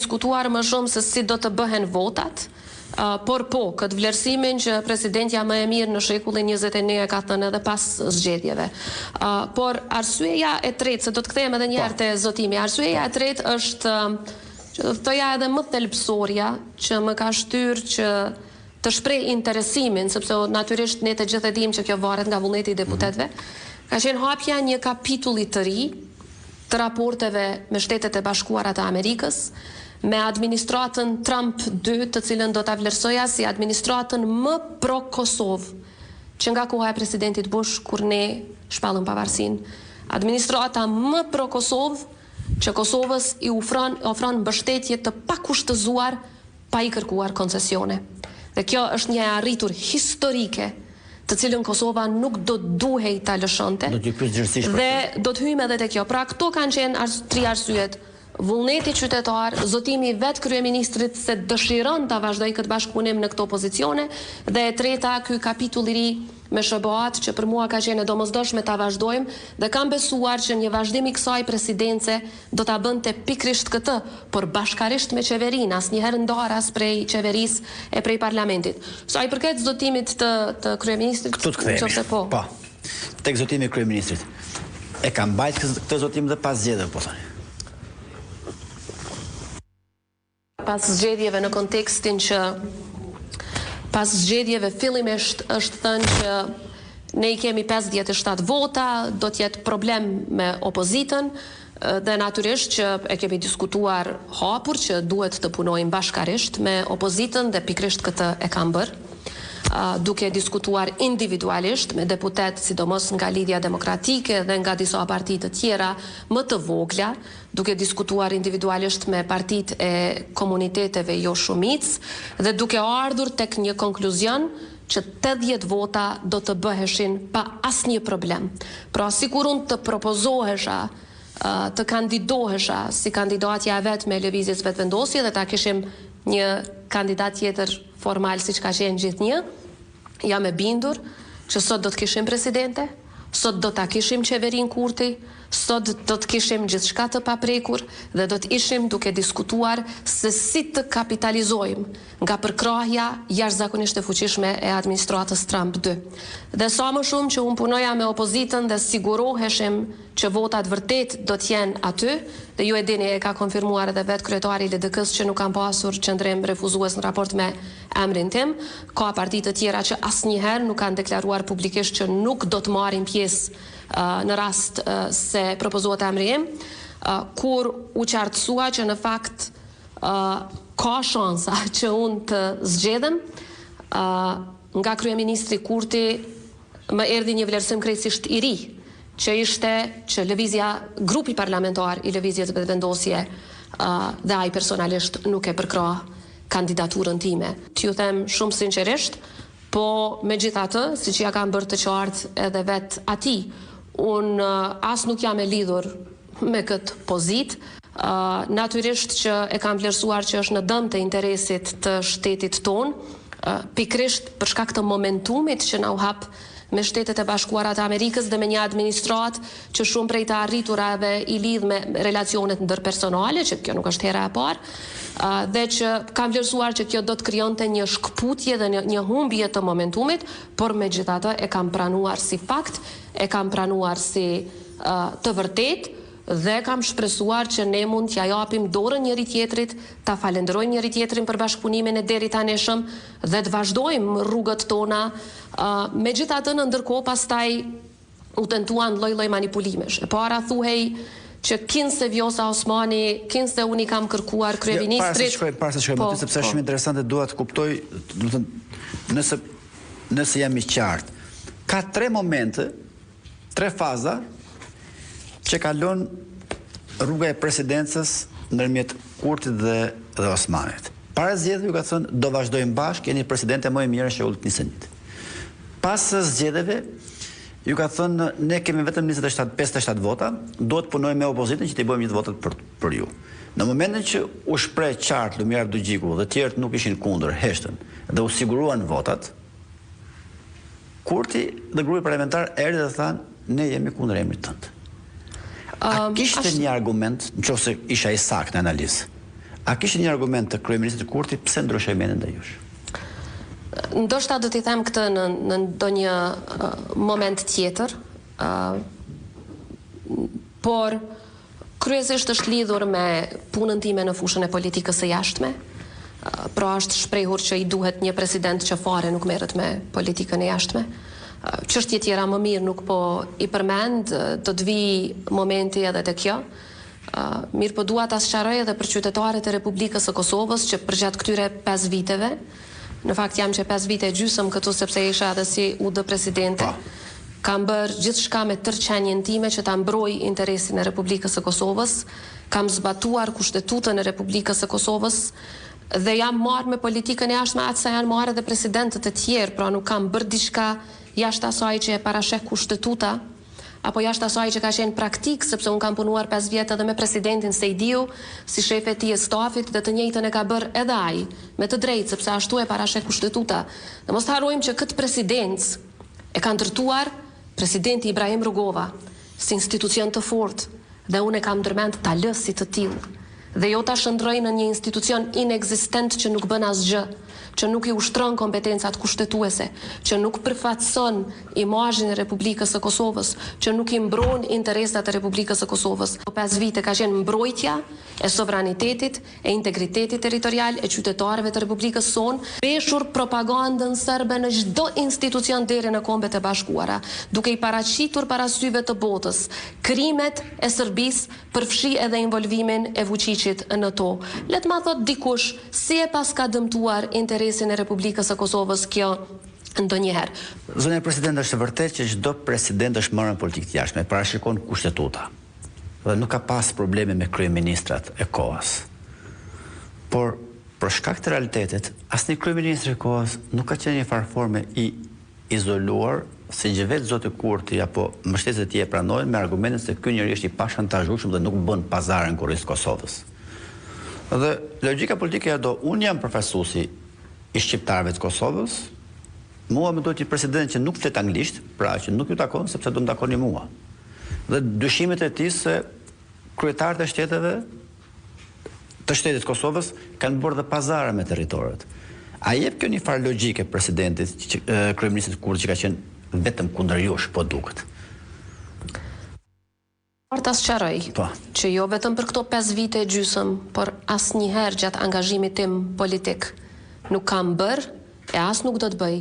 diskutuar më shumë se si do të bëhen votat, por këtë vlerësimin që presidentja më e mirë në shekullin 21 ka thënë edhe pas zgjedhjeve. Por arsyeja e tretë, se do të kthejmë edhe një herë te zotimi, arsyeja e tretë është, që do të thoja edhe më thelbësorja, që më ka shtyrë që të shpreh interesimin, sepse natyrisht ne të gjithë e dimë që kjo varet nga vullneti i deputetëve, ka qenë hapja një kapitulli të ri të raporteve me Shtetet e Bashkuara të Amerikës, me administratën Trump 2, të cilën do ta vlerësoja si administratën më pro-Kosovë, që nga koha e presidentit Bush, kur ne shpallëm pavarësinë. Administrata më pro-Kosovë, që Kosovës i ofron mbështetje të pakushtëzuar, pa i kërkuar koncesione. Dhe kjo është një arritur historike, të cilën Kosova nuk do duhej ta lëshonte. Dhe do të hyjmë edhe te kjo. Pra këto kanë qenë tri arsyet. Vullneti qytetar, zotimi vetë kryeministrit se dëshiron ta vazhdoj këtë bashkëpunim në këto pozicione, dhe e treta ky kapitull i ri me SBA-t që për mua ka qenë domosdoshme ta vazhdojmë, dhe kam besuar që një vazhdim i kësaj presidence do ta bënte pikrisht këtë, por bashkarisht me qeverinë, asnjëherë ndar as prej qeverisë e prej parlamentit. Sa i përket zotimit të kryeministrit, nëse po. Po. Tek zotimi i kryeministrit. E ka mbajtur këtë zotim dhe pas zgjedhjeve, po thoni. Pas zgjedhjeve në kontekstin që pas zgjedhjeve fillimisht është thënë që ne i kemi 57 vota, do të jetë problem me opozitën, dhe natyrisht që e kemi diskutuar hapur që duhet të punojmë bashkarisht me opozitën, dhe pikrisht këtë e kam bërë, duke diskutuar individualisht me deputet, sidomos nga Lidhja Demokratike dhe nga disa partitë të tjera më të vogla, duke diskutuar individualisht me partitë e komuniteteve jo shumicë, dhe duke ardhur tek një konkluzion që 80 vota do të bëheshin pa asnjë problem. Pra sikur unë të propozohesha, të kandidohesha si kandidatja e vet me lëvizjes vetëvendosje dhe ta kishim një kandidat tjetër formal siç ka qenë gjithnjë, jam e bindur që sot do të kishim presidente, sot do ta kishim qeverin Kurti, sot do të kishim gjithçka të paprekur dhe do të ishim duke diskutuar se si të kapitalizojmë nga përkrahja jashtëzakonisht e fuqishme e administratës Trump 2. Dhe sa më shumë që unë punoja me opozitën dhe siguroheshim që votat vërtet do të jenë aty, dhe ju e dini e ka konfirmuar edhe vetë kryetari i LDK-s që nuk kam pasur qendrim refuzues në raport me emrin tim, ka partitë të tjera që asnjëherë nuk kanë deklaruar publikisht që nuk do të marrin pjesë në rast se propozohet emri im, kur u qartësua që në fakt ka shansa që unë të zgjedhem, nga kryeministri Kurti më erdhi një vlerësim krejtësisht i ri, që ishte që grupi parlamentar i lëvizjes vetëvendosje dhe ai personalisht nuk e përkrah kandidaturën time. T'ju them shumë sinqerisht, po megjithatë, siç ja kam bërë të qartë edhe vetë atij, unë as nuk jam e lidhur me këtë pozitë, natyrisht që e kam vlerësuar që është në dëm të interesit të shtetit tonë, pikrisht për shkak të momentumit që na u hap me Shtetet e Bashkuara të Amerikës dhe me një administrat që shumë prej të arriturave i lidh me relacionet ndërpersonale, që kjo nuk është hera e parë, dhe që kam vlerësuar që kjo do të krijonte një shkputje dhe një humbje të momentumit, por megjithatë e kam pranuar si fakt, e kam pranuar si të vërtetë, dhe kam shpresuar që ne mund t'ja japim dorën njëri tjetrit, ta falenderojmë njëri tjetrin për bashkëpunimin e deri tanishëm dhe të vazhdojmë rrugët tona, megjithatë në ndërkohë pastaj u tentuan lloj-lloj manipulimesh. E para thuhej që kinse Vjosa Osmani, kinse unë i kam kërkuar kryeministrit. Para se shkojmë aty, sepse është shumë interesante, dua të kuptoj, do të thënë, nëse jam i qartë. Ka 3 momente, 3 faza që kalon rruga e presidencës ndërmjet Kurtit dhe Osmanit. Para zgjedhjeve ju ka thënë do vazhdojmë bashkë, jeni presidente më e mirë e shehullit Nisenit. Pas zgjedhjeve ju ka thënë ne kemi vetëm 57 vota, do të punojmë me opozitën që t'i bëjmë gjithë votat për ju. Në momentin që u shpreh qartë Lumir Abdugjiku dhe tjerët nuk ishin kundër, heshtën dhe u siguruan votat, Kurti dhe grupi parlamentar erdhi dhe thanë ne jemi kundër emrit tënd. A kishte një argument, nëse isha i saktë në analizë, A kishte një argument të kryeministrit Kurti pse ndryshoi mendjen ndaj jush? Ndoshta do t'i them këtë në ndonjë moment tjetër, por kryesisht është lidhur me punën time në fushën e politikës së jashtme. Pra është shprehur që i duhet një president që fare nuk merret me politikën e jashtme. Çështje tjera më mirë nuk po i përmend, do të vi momenti edhe te kjo. Mirë po dua ta sqaroj edhe për qytetarët e Republikës së Kosovës që përgjatë këtyre 5 viteve, në fakt jam që 5 vite e gjysmë këtu sepse isha edhe si UD presidente, kam bërë gjithçka me tërqenjen time që ta mbroj interesin e Republikës së Kosovës, kam zbatuar kushtetutën e Republikës së Kosovës dhe jam marrë me politikën e jashtme atë sa janë marrë edhe presidentët e tjerë, pra nuk kam bërë diçka jashtë asaj që e parasheh kushtetuta, apo jashtë asaj që ka qenë praktik, sepse unë kam punuar 5 vjetë edhe me presidentin Sejdiu, si shefe ti e stafit, dhe të njëjtën e ka bërë edhe ai, me të drejtë, sepse ashtu e parasheh kushtetuta. Dhe mos të harrojmë që këtë presidencë e ka ndërtuar presidenti Ibrahim Rugova, si institucion të fortë, dhe unë e kam ndërmend ta lë si të tillë. Dhe jo ta shndroj në një institucion inekzistent që nuk bën asgjë, që nuk i ushtron kompetencat kushtetuese, që nuk përfaqëson imazhin e Republikës së Kosovës, që nuk i mbron interesat e Republikës së Kosovës. Po 5 vite ka qenë mbrojtja e sovranitetit, e integritetit territorial e qytetarëve të Republikës son, peshur propagandën serbe në çdo institucion deri në Kombet e Bashkuara, duke i paraqitur para syve të botës krimet e Serbisë, përfshi edhe involvimin e Vučićit në to. Le të ma thot dikush si e pas ka dëmtuar interesin e Republikës së Kosovës kjo ndonjëherë. Zonja president, është vërtet që çdo president është marrë në politikë të jashtme, parashikon kushtetuta. Dhe nuk ka pas probleme me kryeministrat e kohës. Por për shkak të realitetit, asnjë kryeministër e kohës nuk ka qenë një farforme i izoluar, si që vetë zoti Kurti apo mbështetësit e tij e pranojnë me argumentin se ky njeri është i pashantazhueshëm dhe nuk bën pazaren kurrës Kosovës. Dhe logjika politike do, unë jam përfaqësuesi i shqiptarëve të Kosovës, mua më duhet një president që nuk flet anglisht, pra që nuk ju takon sepse do më takoni mua. Dhe dyshimet e tij se kryetarët e shteteve të shtetit Kosovës kanë bërë dhe pazare me territorët. A jep kjo një farë logjike presidentit, kryeministit Kurti që ka qenë vetëm kundër jush, po duket? Ta sqaroj që jo vetëm për këto 5 vite e gjysmë, por asnjëherë gjatë angazhimit tim politik nuk kam bërë e as nuk do të bëj